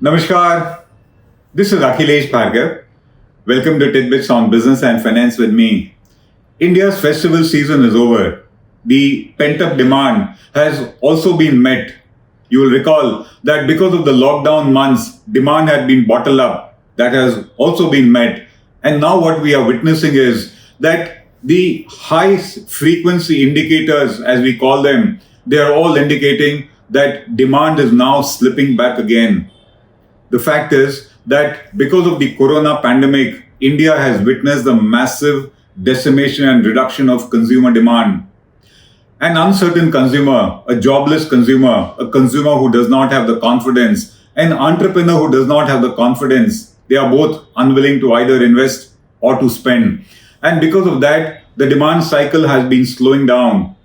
Namaskar. This is Akhilesh Bhargav. Welcome to Tidbits on Business and Finance with me. India's festival season is over. The pent-up demand has also been met. You will recall that because of the lockdown months, demand had been bottled up. That has also been met. And now what we are witnessing is that the high frequency indicators, as we call them, they are all indicating that demand is now slipping back again. The fact is that because of the corona pandemic, India has witnessed a massive decimation and reduction of consumer demand. An uncertain consumer, a jobless consumer, a consumer who does not have the confidence, an entrepreneur who does not have the confidence, they are both unwilling to either invest or to spend. And because of that, the demand cycle has been slowing down.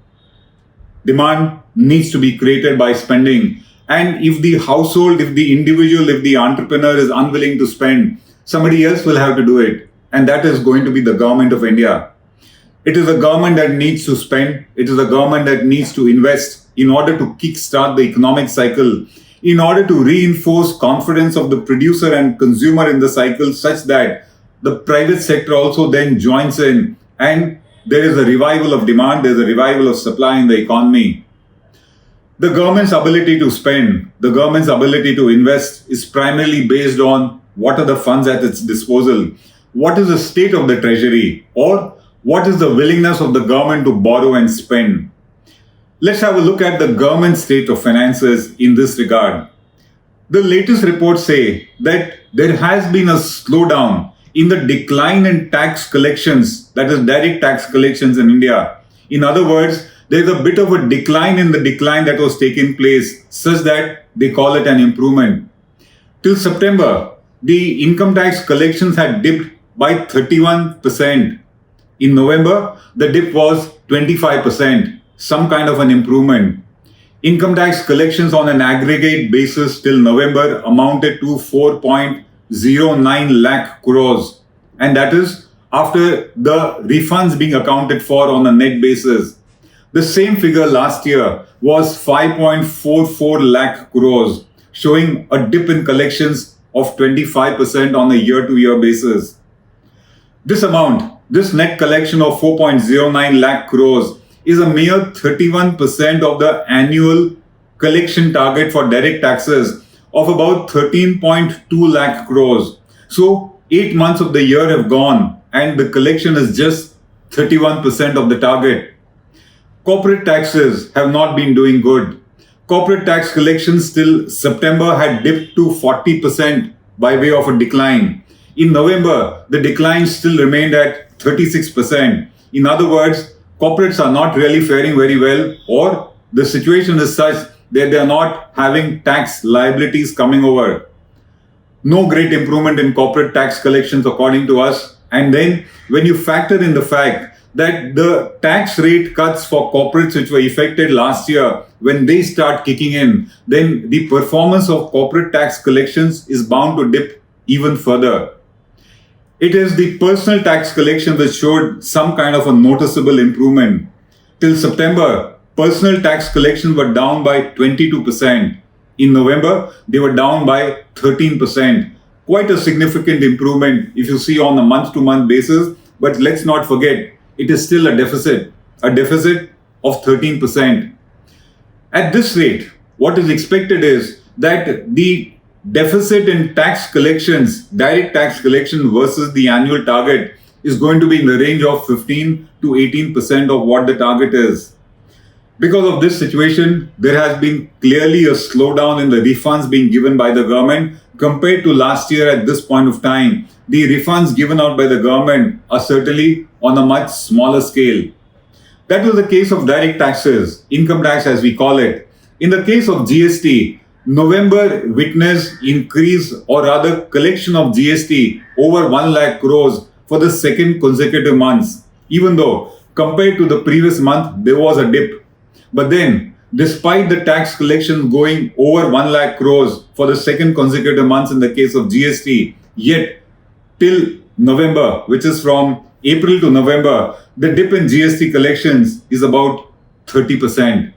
Demand needs to be created by spending. And if the household, if the individual, if the entrepreneur is unwilling to spend, somebody else will have to do it. And that is going to be the government of India. It is a government that needs to spend. It is a government that needs to invest in order to kickstart the economic cycle, in order to reinforce confidence of the producer and consumer in the cycle such that the private sector also then joins in and there is a revival of demand, there is a revival of supply in the economy. The government's ability to spend, the government's ability to invest is primarily based on what are the funds at its disposal, what is the state of the treasury, or what is the willingness of the government to borrow and spend. Let's have a look at the government state of finances in this regard. The latest reports say that there has been a slowdown in the decline in tax collections, that is direct tax collections in India. In other words, there's a bit of a decline in the decline that was taking place, such that they call it an improvement. Till September, the income tax collections had dipped by 31%. In November, the dip was 25%, some kind of an improvement. Income tax collections on an aggregate basis till November amounted to 4.09 lakh crores. And that is after the refunds being accounted for on a net basis. The same figure last year was 5.44 lakh crores, showing a dip in collections of 25% on a year-to-year basis. This amount, this net collection of 4.09 lakh crores, is a mere 31% of the annual collection target for direct taxes of about 13.2 lakh crores. So 8 months of the year have gone and the collection is just 31% of the target. Corporate taxes have not been doing good. Corporate tax collections till September had dipped to 40% by way of a decline. In November, the decline still remained at 36%. In other words, corporates are not really faring very well, or the situation is such that they are not having tax liabilities coming over. No great improvement in corporate tax collections according to us. And then when you factor in the fact that the tax rate cuts for corporates which were effected last year, when they start kicking in, then the performance of corporate tax collections is bound to dip even further. It is the personal tax collection that showed some kind of a noticeable improvement. Till September, personal tax collections were down by 22%. In November, they were down by 13%. Quite a significant improvement if you see on a month-to-month basis. But let's not forget, it is still a deficit of 13%. At this rate, what is expected is that the deficit in tax collections, direct tax collection versus the annual target is going to be in the range of 15 to 18% of what the target is. Because of this situation, there has been clearly a slowdown in the refunds being given by the government compared to last year at this point of time. The refunds given out by the government are certainly on a much smaller scale. That was the case of direct taxes, income tax as we call it. In the case of GST, November witnessed increase or rather collection of GST over 1 lakh crores for the second consecutive months. Even though compared to the previous month, there was a dip. But then, despite the tax collection going over 1 lakh crores for the second consecutive months in the case of GST, yet till November, which is from April to November, the dip in GST collections is about 30%.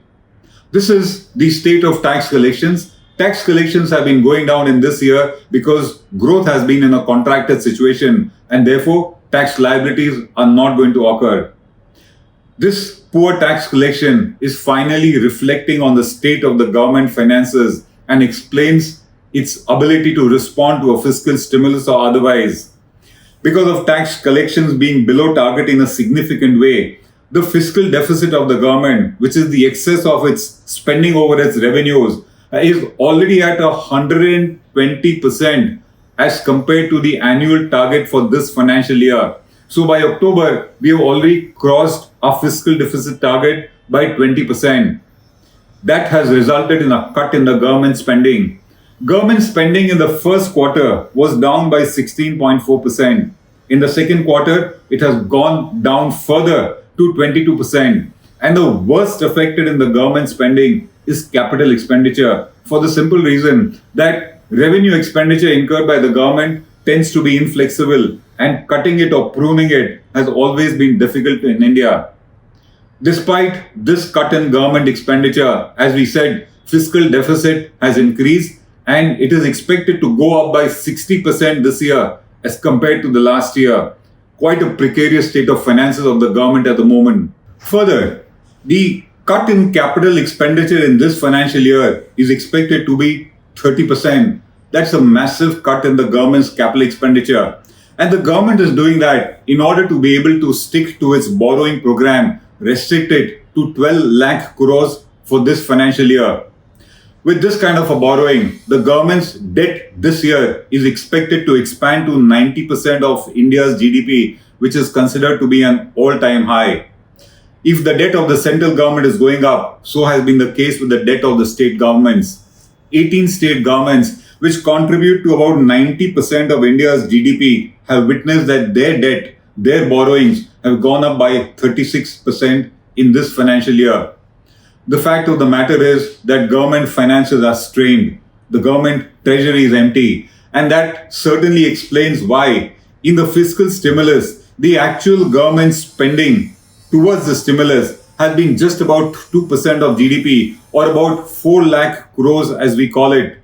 This is the state of tax collections Tax collections have been going down in this year because growth has been in a contracted situation and therefore tax liabilities are not going to occur. This poor tax collection is finally reflecting on the state of the government finances and explains its ability to respond to a fiscal stimulus or otherwise. Because of tax collections being below target in a significant way, the fiscal deficit of the government, which is the excess of its spending over its revenues, is already at 120% as compared to the annual target for this financial year. So by October, we have already crossed our fiscal deficit target by 20%. That has resulted in a cut in the government spending. Government spending in the first quarter was down by 16.4%. In the second quarter, it has gone down further to 22%. And the worst affected in the government spending is capital expenditure for the simple reason that revenue expenditure incurred by the government tends to be inflexible and cutting it or pruning it has always been difficult in India. Despite this cut in government expenditure, as we said, fiscal deficit has increased and it is expected to go up by 60% this year as compared to the last year. Quite a precarious state of finances of the government at the moment. Further, the cut in capital expenditure in this financial year is expected to be 30%. That's a massive cut in the government's capital expenditure. And the government is doing that in order to be able to stick to its borrowing program, restricted to 12 lakh crores for this financial year. With this kind of a borrowing, the government's debt this year is expected to expand to 90% of India's GDP, which is considered to be an all-time high. If the debt of the central government is going up, so has been the case with the debt of the state governments. 18 state governments, which contribute to about 90% of India's GDP, have witnessed that their debt, their borrowings have gone up by 36% in this financial year. The fact of the matter is that government finances are strained. The government treasury is empty. And that certainly explains why in the fiscal stimulus, the actual government spending towards the stimulus has been just about 2% of GDP or about 4 lakh crores as we call it.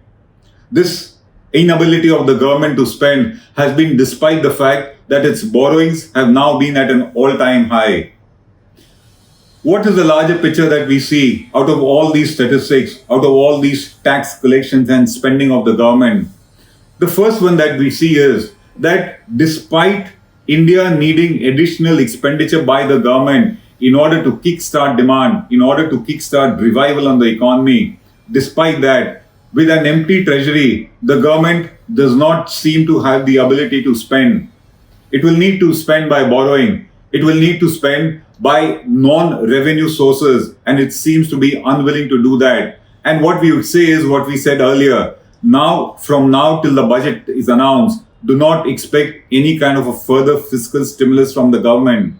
This inability of the government to spend has been despite the fact that its borrowings have now been at an all-time high. What is the larger picture that we see out of all these statistics, out of all these tax collections and spending of the government? The first one that we see is that despite India needing additional expenditure by the government in order to kickstart demand, in order to kickstart revival on the economy, despite that, with an empty treasury, the government does not seem to have the ability to spend. It will need to spend by borrowing. It will need to spend by non-revenue sources, and it seems to be unwilling to do that. And what we would say is what we said earlier. Now, from now till the budget is announced, do not expect any kind of a further fiscal stimulus from the government.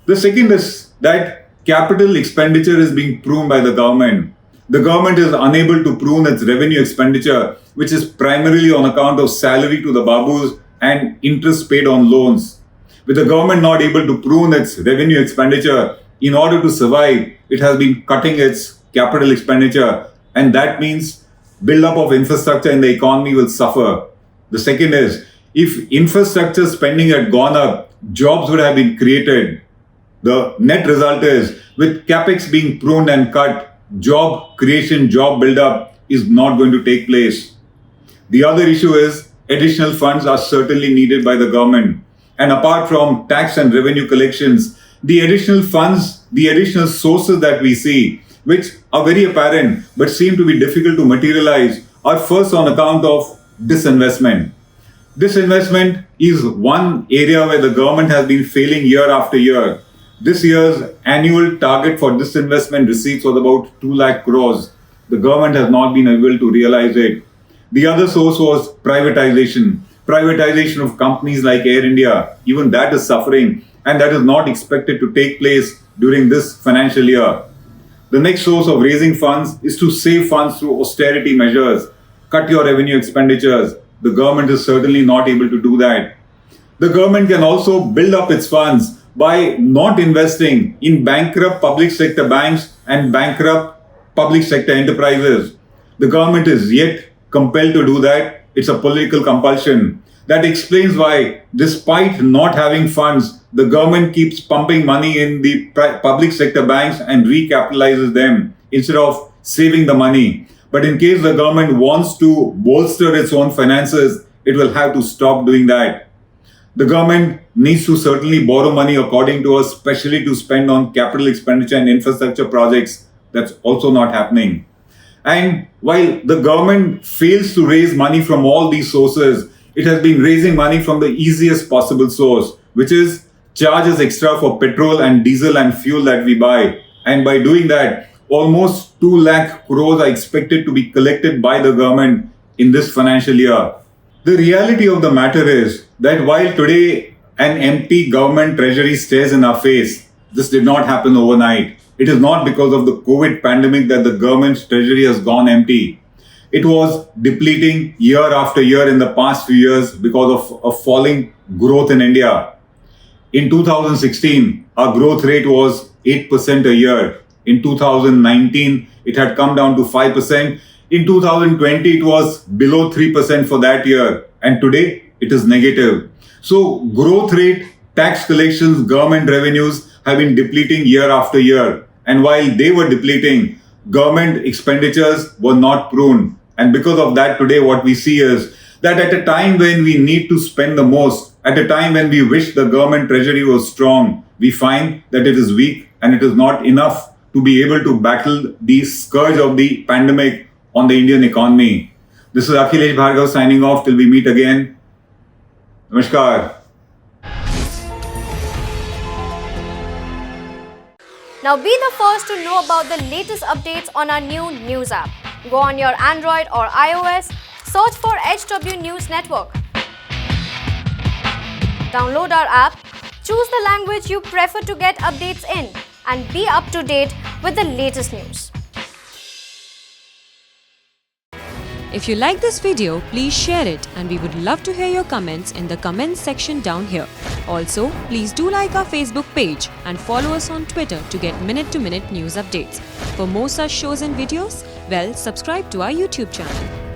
The second is that capital expenditure is being pruned by the government. The government is unable to prune its revenue expenditure, which is primarily on account of salary to the babus and interest paid on loans. With the government not able to prune its revenue expenditure, in order to survive, it has been cutting its capital expenditure, and that means build-up of infrastructure in the economy will suffer. The second is, if infrastructure spending had gone up, jobs would have been created. The net result is, with capex being pruned and cut, job creation, job build-up is not going to take place. The other issue is, additional funds are certainly needed by the government. And apart from tax and revenue collections, the additional funds, the additional sources that we see, which are very apparent but seem to be difficult to materialize, are first on account of disinvestment. Disinvestment is one area where the government has been failing year after year. This year's annual target for disinvestment receipts was about 2 lakh crores. The government has not been able to realize it. The other source was privatization. Privatization of companies like Air India. Even that is suffering, and that is not expected to take place during this financial year. The next source of raising funds is to save funds through austerity measures. Cut your revenue expenditures. The government is certainly not able to do that. The government can also build up its funds by not investing in bankrupt public sector banks and bankrupt public sector enterprises. The government is yet compelled to do that. It's a political compulsion. That explains why, despite not having funds, the government keeps pumping money in the public sector banks and recapitalizes them instead of saving the money. But in case the government wants to bolster its own finances, it will have to stop doing that. The government needs to certainly borrow money according to us, especially to spend on capital expenditure and infrastructure projects. That's also not happening. And while the government fails to raise money from all these sources, it has been raising money from the easiest possible source, which is charges extra for petrol and diesel and fuel that we buy. And by doing that, almost 2 lakh crores are expected to be collected by the government in this financial year. The reality of the matter is that while today an empty government treasury stares in our face, this did not happen overnight. It is not because of the COVID pandemic that the government's treasury has gone empty. It was depleting year after year in the past few years because of a falling growth in India. In 2016, our growth rate was 8% a year. In 2019, it had come down to 5%. In 2020, it was below 3% for that year. And today, it is negative. So, growth rate, tax collections, government revenues have been depleting year after year. And while they were depleting, government expenditures were not pruned. And because of that, today what we see is that at a time when we need to spend the most, at a time when we wish the government treasury was strong, we find that it is weak and it is not enough to be able to battle the scourge of the pandemic on the Indian economy. This is Akhilesh Bhargav signing off till we meet again. Namaskar. Now be the first to know about the latest updates on our new news app. Go on your Android or iOS, search for HW News Network. Download our app, choose the language you prefer to get updates in, and be up to date with the latest news. If you like this video, please share it, and we would love to hear your comments in the comments section down here. Also, please do like our Facebook page and follow us on Twitter to get minute-to-minute news updates. For more such shows and videos, well, subscribe to our YouTube channel.